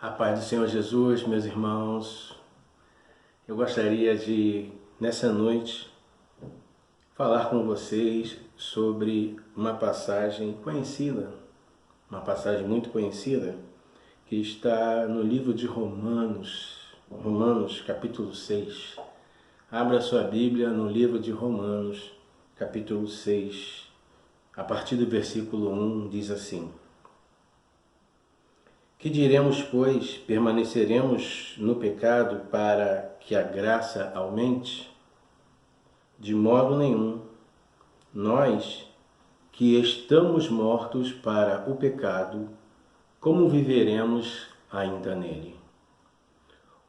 A paz do Senhor Jesus, meus irmãos. Eu gostaria de, nessa noite, falar com vocês sobre uma passagem conhecida, uma passagem muito conhecida, que está no livro de Romanos, capítulo 6. Abra sua Bíblia no livro de Romanos, capítulo 6, a partir do versículo 1, diz assim: Que diremos, pois, permaneceremos no pecado para que a graça aumente? De modo nenhum. Nós, que estamos mortos para o pecado, como viveremos ainda nele?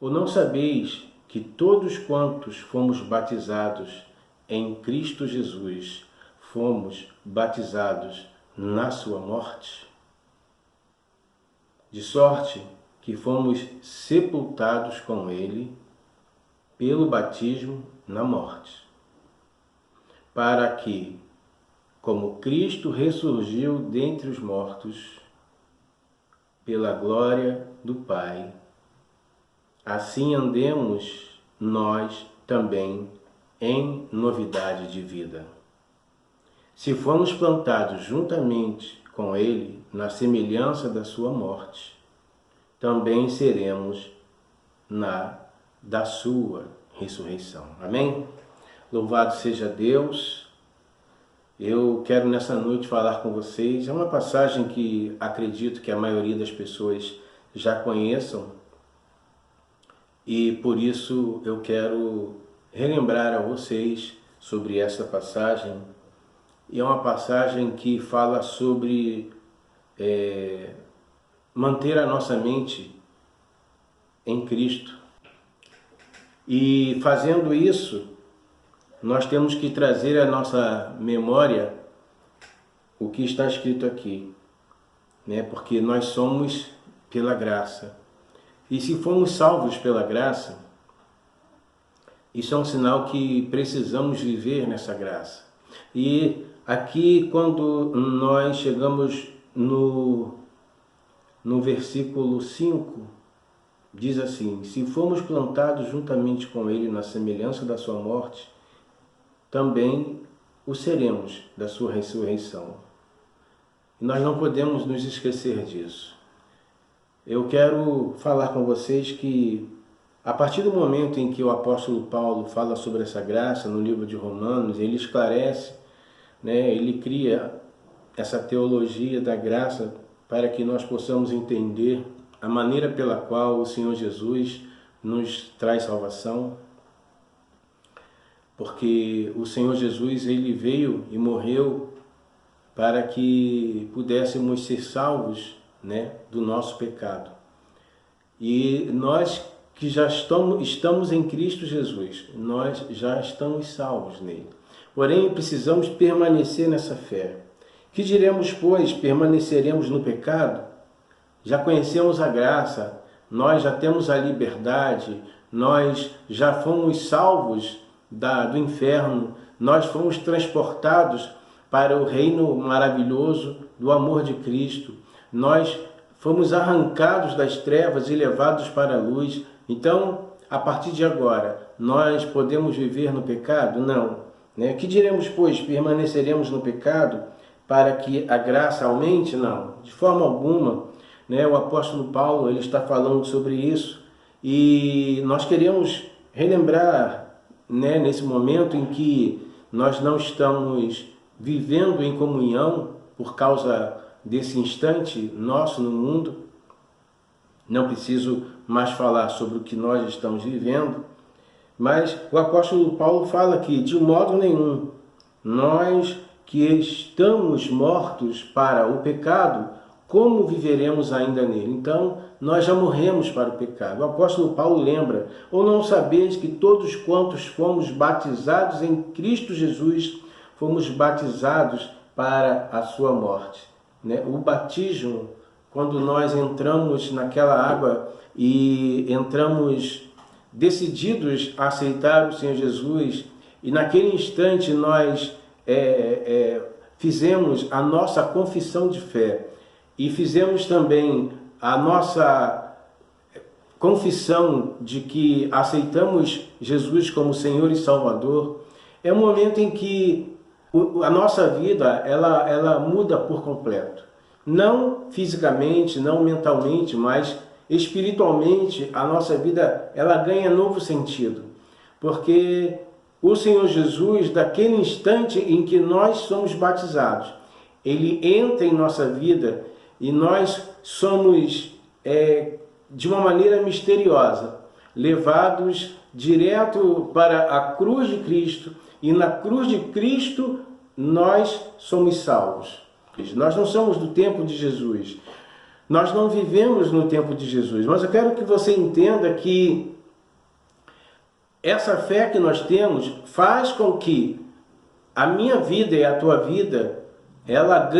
Ou não sabeis que todos quantos fomos batizados em Cristo Jesus, fomos batizados na sua morte? De sorte que fomos sepultados com ele pelo batismo na morte, para que, como Cristo ressurgiu dentre os mortos, pela glória do Pai, assim andemos nós também em novidade de vida. Se fomos plantados juntamente com ele na semelhança da sua morte, também seremos da sua ressurreição. Amém? Louvado seja Deus. Eu quero nessa noite falar com vocês. É uma passagem que acredito que a maioria das pessoas já conheçam, e por isso eu quero relembrar a vocês sobre essa passagem. E é uma passagem que fala sobre manter a nossa mente em Cristo. E fazendo isso, nós temos que trazer à nossa memória o que está escrito aqui, né? Porque nós somos pela graça. E se fomos salvos pela graça, isso é um sinal que precisamos viver nessa graça. E aqui, quando nós chegamos no versículo 5, diz assim: se fomos plantados juntamente com ele na semelhança da sua morte, também o seremos da sua ressurreição. E nós não podemos nos esquecer disso. Eu quero falar com vocês que, a partir do momento em que o apóstolo Paulo fala sobre essa graça no livro de Romanos, ele esclarece, né, ele cria essa teologia da graça para que nós possamos entender a maneira pela qual o Senhor Jesus nos traz salvação. Porque o Senhor Jesus, ele veio e morreu para que pudéssemos ser salvos, né, do nosso pecado. E nós que já estamos em Cristo Jesus, nós já estamos salvos nele. Porém, precisamos permanecer nessa fé. Que diremos, pois, permaneceremos no pecado? Já conhecemos a graça, nós já temos a liberdade, nós já fomos salvos do inferno, nós fomos transportados para o reino maravilhoso do amor de Cristo, nós fomos arrancados das trevas e levados para a luz. Então, a partir de agora, nós podemos viver no pecado? Não. Né? Que diremos, pois, permaneceremos no pecado para que a graça aumente? Não, de forma alguma. Né? O apóstolo Paulo, ele está falando sobre isso, e nós queremos relembrar, né, nesse momento em que nós não estamos vivendo em comunhão por causa desse instante nosso no mundo. Não preciso mais falar sobre o que nós estamos vivendo, mas o apóstolo Paulo fala que, de modo nenhum, nós que estamos mortos para o pecado, como viveremos ainda nele? Então, nós já morremos para o pecado. O apóstolo Paulo lembra: ou não sabeis que todos quantos fomos batizados em Cristo Jesus, fomos batizados para a sua morte? Né? O batismo, quando nós entramos naquela água e entramos decididos a aceitar o Senhor Jesus, e naquele instante nós fizemos a nossa confissão de fé, e fizemos também a nossa confissão de que aceitamos Jesus como Senhor e Salvador, é um momento em que a nossa vida ela muda por completo. Não fisicamente, não mentalmente, mas espiritualmente a nossa vida ela ganha novo sentido. Porque o Senhor Jesus, daquele instante em que nós somos batizados, Ele entra em nossa vida e nós somos, de uma maneira misteriosa, levados direto para a cruz de Cristo, e na cruz de Cristo nós somos salvos. Nós não somos do tempo de Jesus, nós não vivemos no tempo de Jesus, mas eu quero que você entenda que essa fé que nós temos faz com que a minha vida e a tua vida, ela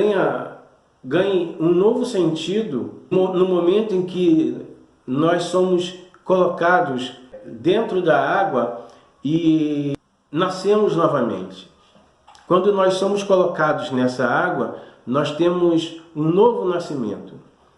ganhe um novo sentido no momento em que nós somos colocados dentro da água e nascemos novamente. Quando nós somos colocados nessa água, nós temos um novo nascimento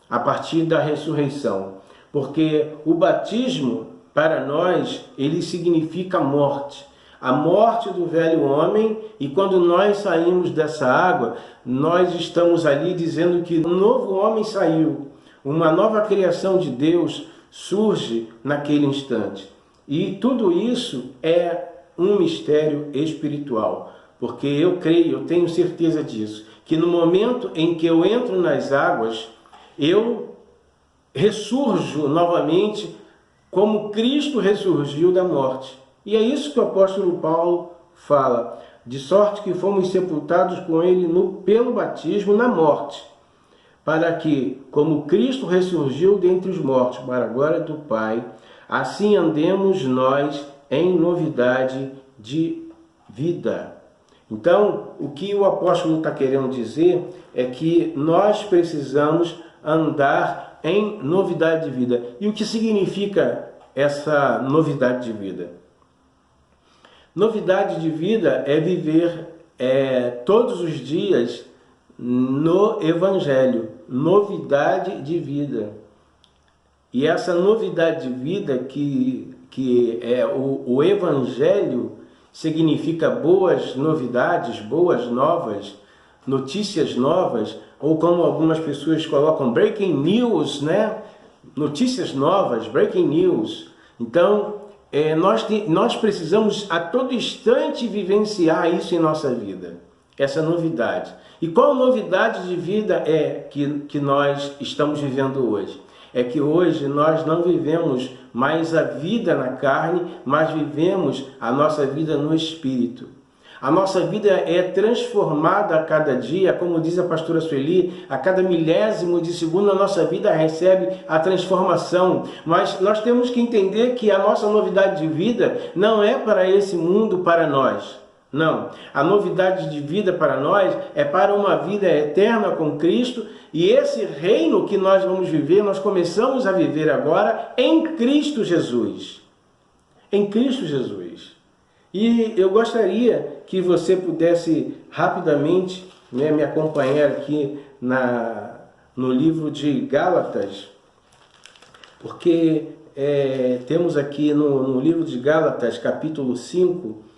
a partir da ressurreição, porque o batismo para nós ele significa morte, a morte do velho homem, e quando nós saímos dessa água, nós estamos ali dizendo que um novo homem saiu, uma nova criação de Deus surge naquele instante. E tudo isso é um mistério espiritual, porque eu creio, eu tenho certeza disso, que no momento em que eu entro nas águas, eu ressurjo novamente como Cristo ressurgiu da morte. E é isso que o apóstolo Paulo fala, de sorte que fomos sepultados com ele pelo batismo na morte, para que, como Cristo ressurgiu dentre os mortos para a glória do Pai, assim andemos nós em novidade de vida. Então, o que o apóstolo está querendo dizer é que nós precisamos andar em novidade de vida. E o que significa essa novidade de vida? Novidade de vida é viver todos os dias no Evangelho. Novidade de vida. E essa novidade de vida que é o Evangelho significa boas novidades, boas novas, notícias novas, ou como algumas pessoas colocam, breaking news, né? Notícias novas, breaking news. Então, nós precisamos a todo instante vivenciar isso em nossa vida, essa novidade. E qual novidade de vida é que nós estamos vivendo hoje? É que hoje nós não vivemos mais a vida na carne, mas vivemos a nossa vida no Espírito. A nossa vida é transformada a cada dia, como diz a pastora Sueli, a cada milésimo de segundo a nossa vida recebe a transformação. Mas nós temos que entender que a nossa novidade de vida não é para esse mundo, para nós. Não, a novidade de vida para nós é para uma vida eterna com Cristo, e esse reino que nós vamos viver, nós começamos a viver agora em Cristo Jesus. Em Cristo Jesus. E eu gostaria que você pudesse rapidamente, né, me acompanhar aqui no livro de Gálatas, porque temos aqui no livro de Gálatas, capítulo 5,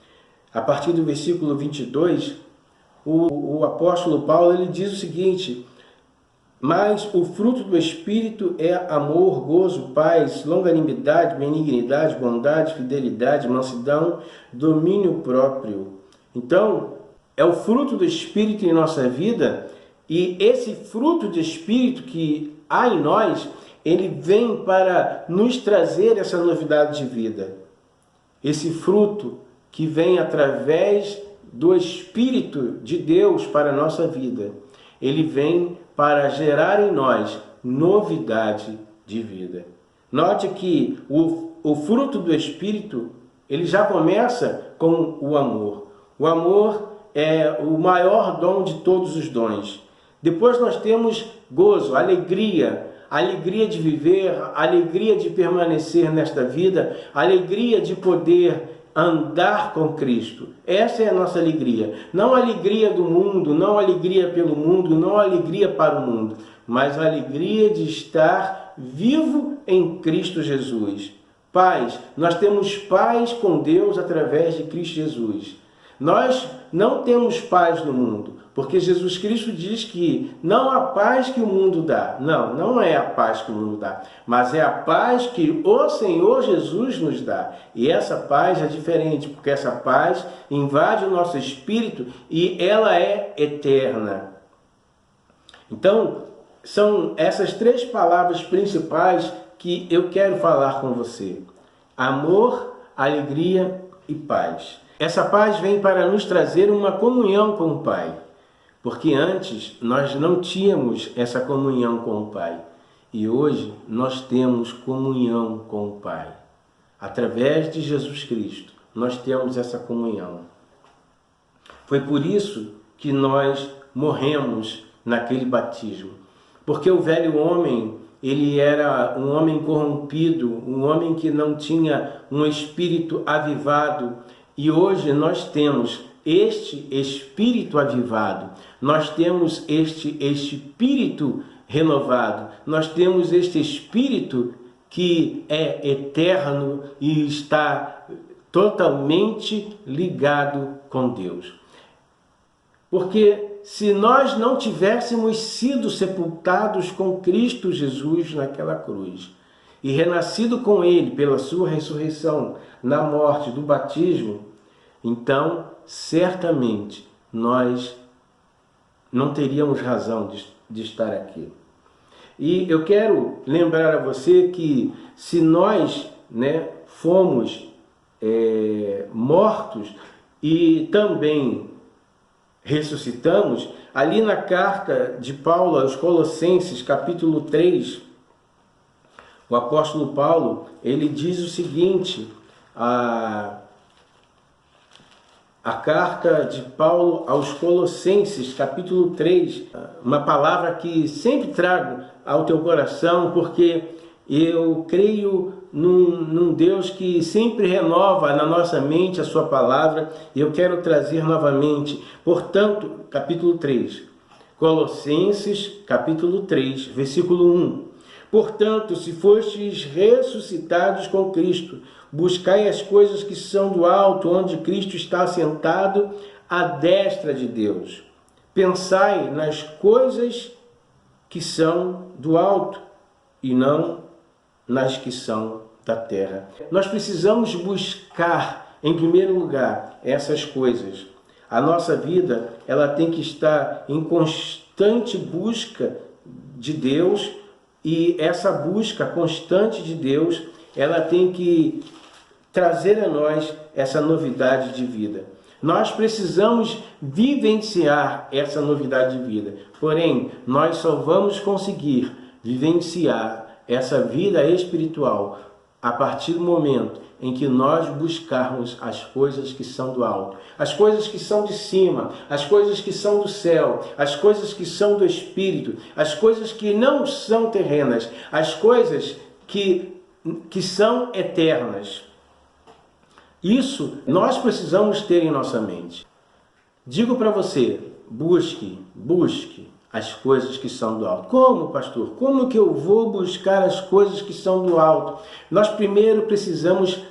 a partir do versículo 22, o apóstolo Paulo ele diz o seguinte: mas o fruto do Espírito é amor, gozo, paz, longanimidade, benignidade, bondade, fidelidade, mansidão, domínio próprio. Então, é o fruto do Espírito em nossa vida, e esse fruto do Espírito que há em nós, ele vem para nos trazer essa novidade de vida. Esse fruto que vem através do Espírito de Deus para a nossa vida. Ele vem para gerar em nós novidade de vida. Note que o fruto do Espírito, ele já começa com o amor. O amor é o maior dom de todos os dons. Depois nós temos gozo, alegria de viver, alegria de permanecer nesta vida, alegria de poder andar com Cristo. Essa é a nossa alegria. Não a alegria do mundo, não a alegria pelo mundo, não a alegria para o mundo, mas a alegria de estar vivo em Cristo Jesus. Paz, nós temos paz com Deus através de Cristo Jesus. Nós não temos paz no mundo, porque Jesus Cristo diz que não há paz que o mundo dá. Não, não é a paz que o mundo dá, mas é a paz que o Senhor Jesus nos dá. E essa paz é diferente, porque essa paz invade o nosso espírito e ela é eterna. Então, são essas 3 palavras principais que eu quero falar com você: amor, alegria e paz. Essa paz vem para nos trazer uma comunhão com o Pai, porque antes nós não tínhamos essa comunhão com o Pai, e hoje nós temos comunhão com o Pai. Através de Jesus Cristo, nós temos essa comunhão. Foi por isso que nós morremos naquele batismo, porque o velho homem, ele era um homem corrompido, um homem que não tinha um espírito avivado, e hoje nós temos este espírito avivado, nós temos este espírito renovado, nós temos este espírito que é eterno e está totalmente ligado com Deus. Porque se nós não tivéssemos sido sepultados com Cristo Jesus naquela cruz e renascido com Ele pela sua ressurreição na morte do batismo, então certamente nós não teríamos razão de estar aqui. E eu quero lembrar a você que se nós fomos mortos e também ressuscitamos, ali na carta de Paulo aos Colossenses, capítulo 3, o apóstolo Paulo, ele diz o seguinte, a carta de Paulo aos Colossenses, capítulo 3, uma palavra que sempre trago ao teu coração, porque eu creio num Deus que sempre renova na nossa mente a sua palavra, e eu quero trazer novamente. Portanto, capítulo 3, Colossenses, capítulo 3, versículo 1. Portanto, se fostes ressuscitados com Cristo, buscai as coisas que são do alto, onde Cristo está assentado à destra de Deus. Pensai nas coisas que são do alto e não nas que são da terra. Nós precisamos buscar, em primeiro lugar, essas coisas. A nossa vida, ela tem que estar em constante busca de Deus, e essa busca constante de Deus, ela tem que trazer a nós essa novidade de vida. Nós precisamos vivenciar essa novidade de vida. Porém, nós só vamos conseguir vivenciar essa vida espiritual a partir do momento em que nós buscarmos as coisas que são do alto, as coisas que são de cima, as coisas que são do céu, as coisas que são do Espírito, as coisas que não são terrenas, as coisas que são eternas. Isso nós precisamos ter em nossa mente. Digo para você, busque as coisas que são do alto. Como, pastor? Como que eu vou buscar as coisas que são do alto? Nós primeiro precisamos,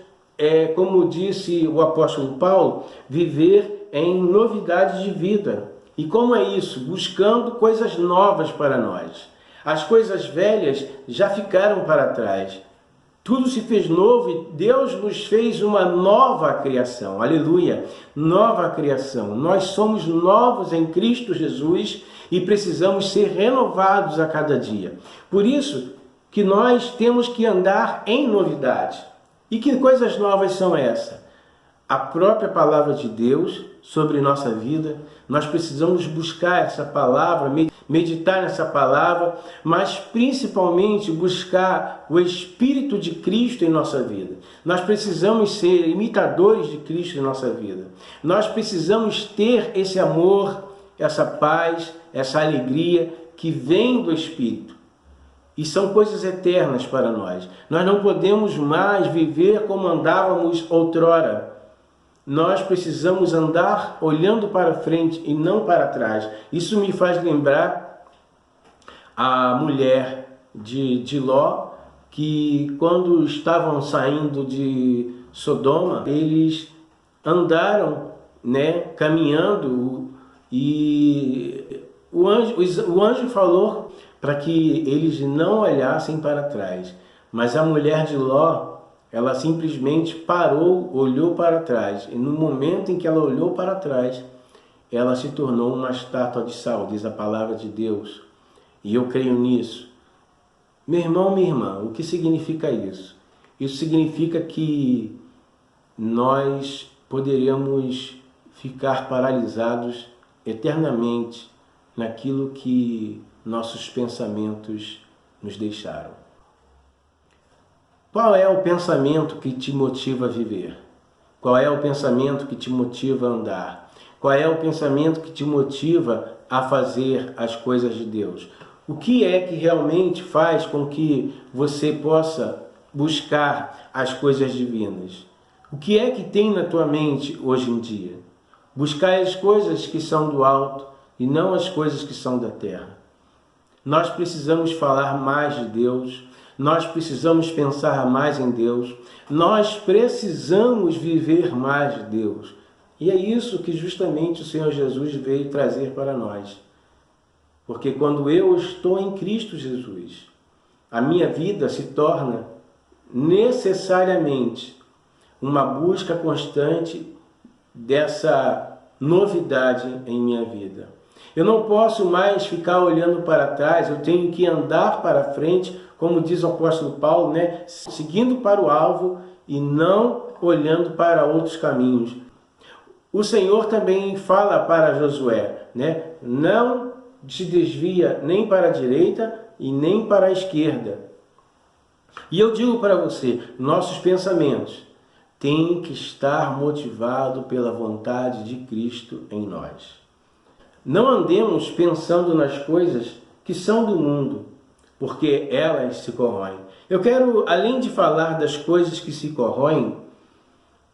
como disse o apóstolo Paulo, viver em novidade de vida. E como é isso? Buscando coisas novas para nós. As coisas velhas já ficaram para trás. Tudo se fez novo e Deus nos fez uma nova criação. Aleluia! Nova criação. Nós somos novos em Cristo Jesus e precisamos ser renovados a cada dia. Por isso que nós temos que andar em novidade. E que coisas novas são essas? A própria palavra de Deus sobre nossa vida. Nós precisamos buscar essa palavra, meditar nessa palavra, mas principalmente buscar o Espírito de Cristo em nossa vida. Nós precisamos ser imitadores de Cristo em nossa vida. Nós precisamos ter esse amor, essa paz, essa alegria que vem do Espírito. E são coisas eternas para nós. Nós não podemos mais viver como andávamos outrora. Nós precisamos andar olhando para frente e não para trás. Isso me faz lembrar a mulher de Ló, que quando estavam saindo de Sodoma, eles andaram, né, caminhando, e o anjo falou para que eles não olhassem para trás. Mas a mulher de Ló, ela simplesmente parou, olhou para trás. E no momento em que ela olhou para trás, ela se tornou uma estátua de sal, diz a palavra de Deus. E eu creio nisso. Meu irmão, minha irmã, o que significa isso? Isso significa que nós poderemos ficar paralisados eternamente naquilo que nossos pensamentos nos deixaram. Qual é o pensamento que te motiva a viver? Qual é o pensamento que te motiva a andar? Qual é o pensamento que te motiva a fazer as coisas de Deus? O que é que realmente faz com que você possa buscar as coisas divinas? O que é que tem na tua mente hoje em dia? Buscar as coisas que são do alto e não as coisas que são da terra. Nós precisamos falar mais de Deus, nós precisamos pensar mais em Deus, nós precisamos viver mais de Deus. E é isso que justamente o Senhor Jesus veio trazer para nós. Porque quando eu estou em Cristo Jesus, a minha vida se torna necessariamente uma busca constante dessa novidade em minha vida. Eu não posso mais ficar olhando para trás, eu tenho que andar para frente, como diz o apóstolo Paulo, né? Seguindo para o alvo e não olhando para outros caminhos. O Senhor também fala para Josué, né? Não se desvia nem para a direita e nem para a esquerda. E eu digo para você, nossos pensamentos têm que estar motivados pela vontade de Cristo em nós. Não andemos pensando nas coisas que são do mundo, porque elas se corroem. Eu quero, além de falar das coisas que se corroem,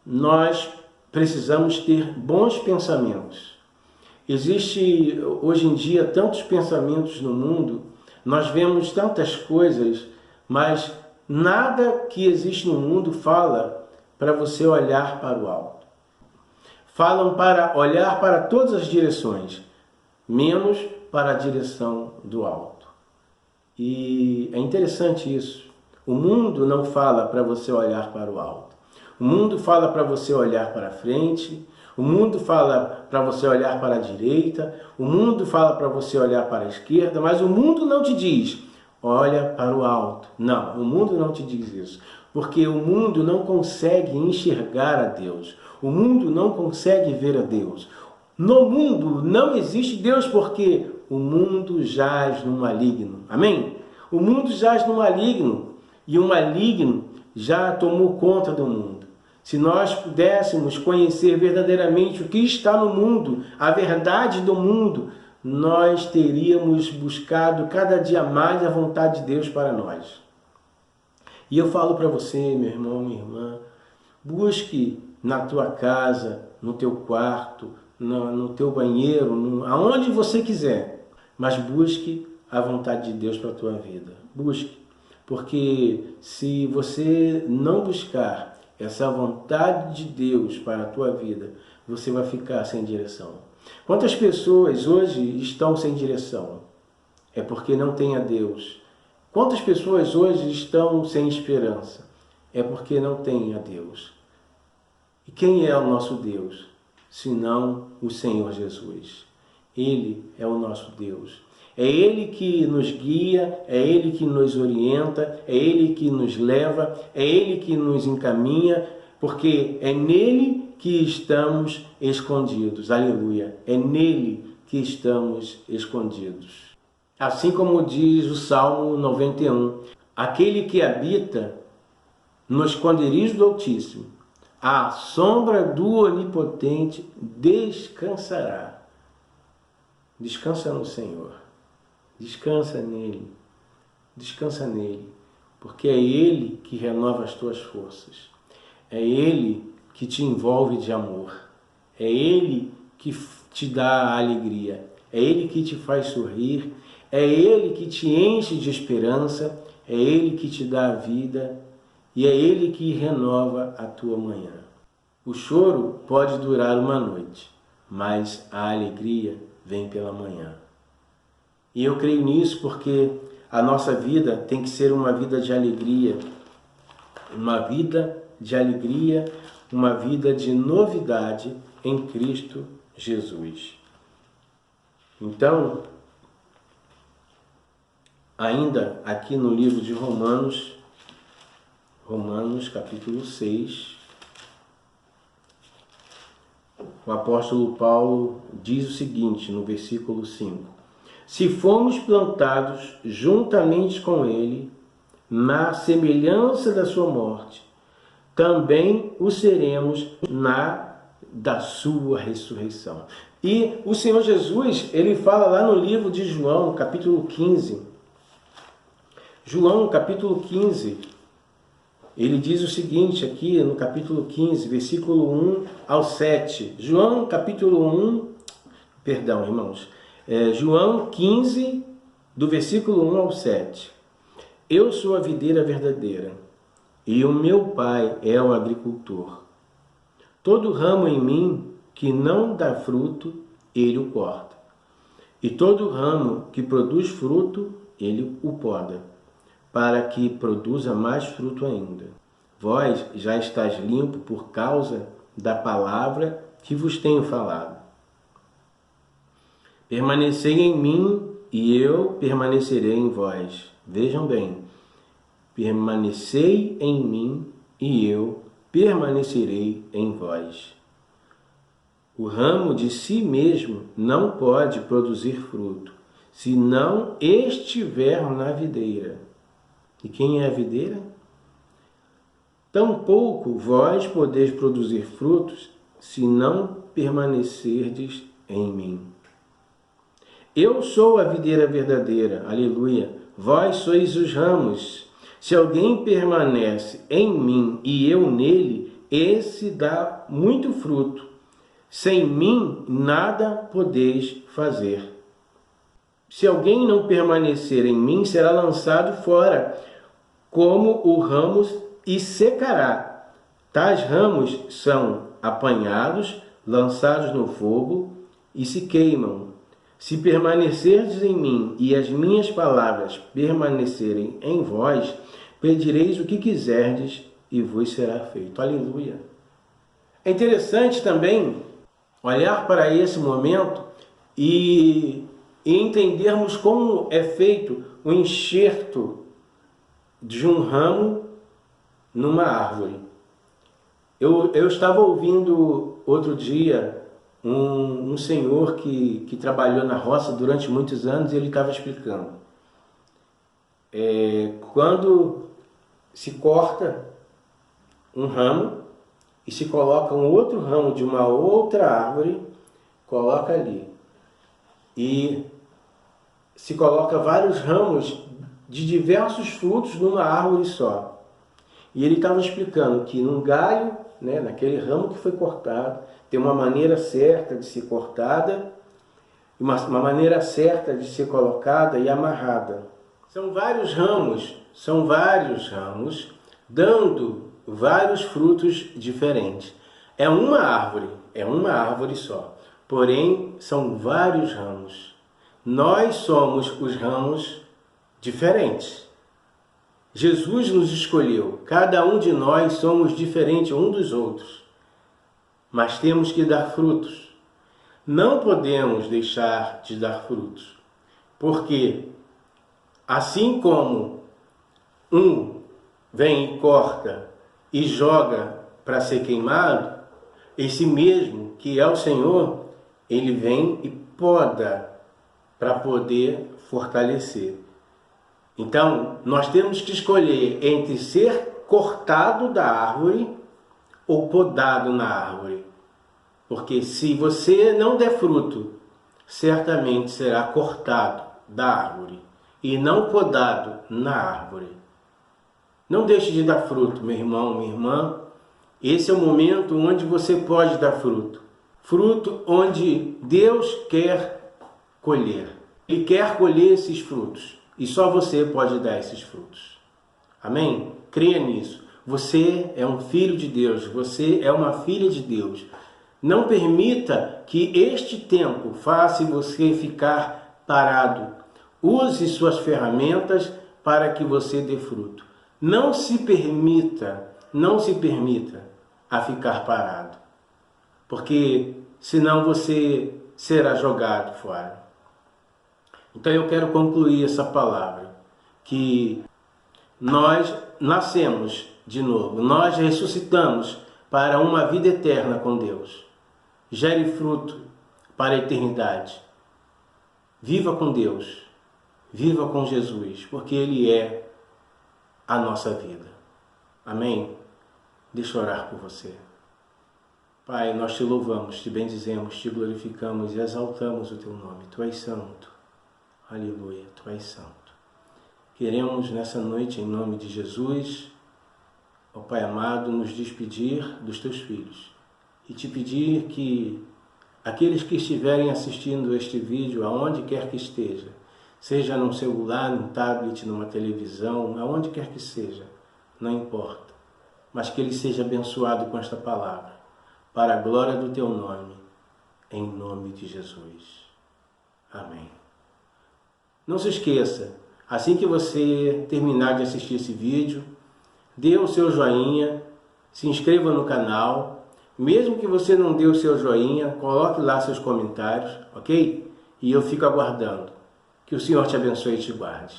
nós precisamos ter bons pensamentos. Existe hoje em dia tantos pensamentos no mundo, nós vemos tantas coisas, mas nada que existe no mundo fala para você olhar para o alto. Falam para olhar para todas as direções, menos para a direção do alto. E é interessante isso. O mundo não fala para você olhar para o alto. O mundo fala para você olhar para frente. O mundo fala para você olhar para a direita. O mundo fala para você olhar para a esquerda. Mas o mundo não te diz, olha para o alto. Não, o mundo não te diz isso. Porque o mundo não consegue enxergar a Deus. O mundo não consegue ver a Deus. No mundo não existe Deus porque o mundo jaz no maligno. Amém? O mundo jaz no maligno e o maligno já tomou conta do mundo. Se nós pudéssemos conhecer verdadeiramente o que está no mundo, a verdade do mundo, nós teríamos buscado cada dia mais a vontade de Deus para nós. E eu falo para você, meu irmão, minha irmã, busque na tua casa, no teu quarto, no teu banheiro, aonde você quiser, mas busque a vontade de Deus para a tua vida. Busque, porque se você não buscar essa vontade de Deus para a tua vida, você vai ficar sem direção. Quantas pessoas hoje estão sem direção? É porque não tem a Deus. Quantas pessoas hoje estão sem esperança? É porque não tem a Deus. E quem é o nosso Deus? Senão o Senhor Jesus. Ele é o nosso Deus. É Ele que nos guia, é Ele que nos orienta, é Ele que nos leva, é Ele que nos encaminha, porque é nele que estamos escondidos. Aleluia! É nele que estamos escondidos. Assim como diz o Salmo 91, aquele que habita no esconderijo do Altíssimo, à sombra do Onipotente descansará. Descansa no Senhor. Descansa nele. Descansa nele. Porque é Ele que renova as tuas forças. É Ele que te envolve de amor. É Ele que te dá a alegria. É Ele que te faz sorrir. É Ele que te enche de esperança, é Ele que te dá a vida e é Ele que renova a tua manhã. O choro pode durar uma noite, mas a alegria vem pela manhã. E eu creio nisso porque a nossa vida tem que ser uma vida de alegria, uma vida de alegria, uma vida de novidade em Cristo Jesus. Então, ainda aqui no livro de Romanos capítulo 6, o apóstolo Paulo diz o seguinte no versículo 5: se fomos plantados juntamente com ele na semelhança da sua morte, também o seremos na da sua ressurreição. E o Senhor Jesus, ele fala lá no livro de João, capítulo 15. João, capítulo 15, ele diz o seguinte aqui no capítulo 15, versículo 1 ao 7. João, capítulo 1, perdão, irmãos. João 15, do versículo 1 ao 7. Eu sou a videira verdadeira, e o meu Pai é o agricultor. Todo ramo em mim que não dá fruto, ele o corta. E todo ramo que produz fruto, ele o poda, para que produza mais fruto ainda. Vós já estáis limpo por causa da palavra que vos tenho falado. Permanecei em mim e eu permanecerei em vós. Vejam bem, permanecei em mim e eu permanecerei em vós. O ramo de si mesmo não pode produzir fruto, se não estiver na videira. E quem é a videira? Tampouco vós podeis produzir frutos, se não permanecerdes em mim. Eu sou a videira verdadeira, aleluia. Vós sois os ramos. Se alguém permanece em mim e eu nele, esse dá muito fruto. Sem mim, nada podeis fazer. Se alguém não permanecer em mim, será lançado fora, como o ramo, e secará. Tais ramos são apanhados, lançados no fogo e se queimam. Se permanecerdes em mim e as minhas palavras permanecerem em vós, pedireis o que quiserdes e vos será feito. Aleluia! É interessante também olhar para esse momento e entendermos como é feito o enxerto de um ramo numa árvore. Eu estava ouvindo outro dia um senhor que trabalhou na roça durante muitos anos, e ele estava explicando. Quando se corta um ramo e se coloca um outro ramo de uma outra árvore, coloca ali. E se coloca vários ramos de diversos frutos numa árvore só. E ele estava explicando que num galho, né, naquele ramo que foi cortado, tem uma maneira certa de ser cortada, uma maneira certa de ser colocada e amarrada. São vários ramos, dando vários frutos diferentes. É uma árvore só, porém são vários ramos. Nós somos os ramos diferentes. Jesus nos escolheu, cada um de nós somos diferentes um dos outros, mas temos que dar frutos. Não podemos deixar de dar frutos, porque assim como um vem e corta e joga para ser queimado, esse mesmo que é o Senhor, ele vem e poda para poder fortalecer. Então, nós temos que escolher entre ser cortado da árvore ou podado na árvore. Porque se você não der fruto, certamente será cortado da árvore e não podado na árvore. Não deixe de dar fruto, meu irmão, minha irmã. Esse é o momento onde você pode dar fruto. Fruto onde Deus quer colher. Ele quer colher esses frutos. E só você pode dar esses frutos. Amém? Creia nisso. Você é um filho de Deus. Você é uma filha de Deus. Não permita que este tempo faça você ficar parado. Use suas ferramentas para que você dê fruto. Não se permita a ficar parado. Porque senão você será jogado fora. Então eu quero concluir essa palavra, que nós nascemos de novo, nós ressuscitamos para uma vida eterna com Deus. Gere fruto para a eternidade. Viva com Deus, viva com Jesus, porque Ele é a nossa vida. Amém? Deixa eu orar por você. Pai, nós te louvamos, te bendizemos, te glorificamos e exaltamos o teu nome. Tu és santo. Aleluia, tu és santo. Queremos nessa noite, em nome de Jesus, ó Pai amado, nos despedir dos teus filhos e te pedir que aqueles que estiverem assistindo este vídeo, aonde quer que esteja, seja num celular, num tablet, numa televisão, aonde quer que seja, não importa, mas que ele seja abençoado com esta palavra, para a glória do teu nome, em nome de Jesus. Amém. Não se esqueça, assim que você terminar de assistir esse vídeo, dê o seu joinha, se inscreva no canal. Mesmo que você não dê o seu joinha, coloque lá seus comentários, ok? E eu fico aguardando. Que o Senhor te abençoe e te guarde.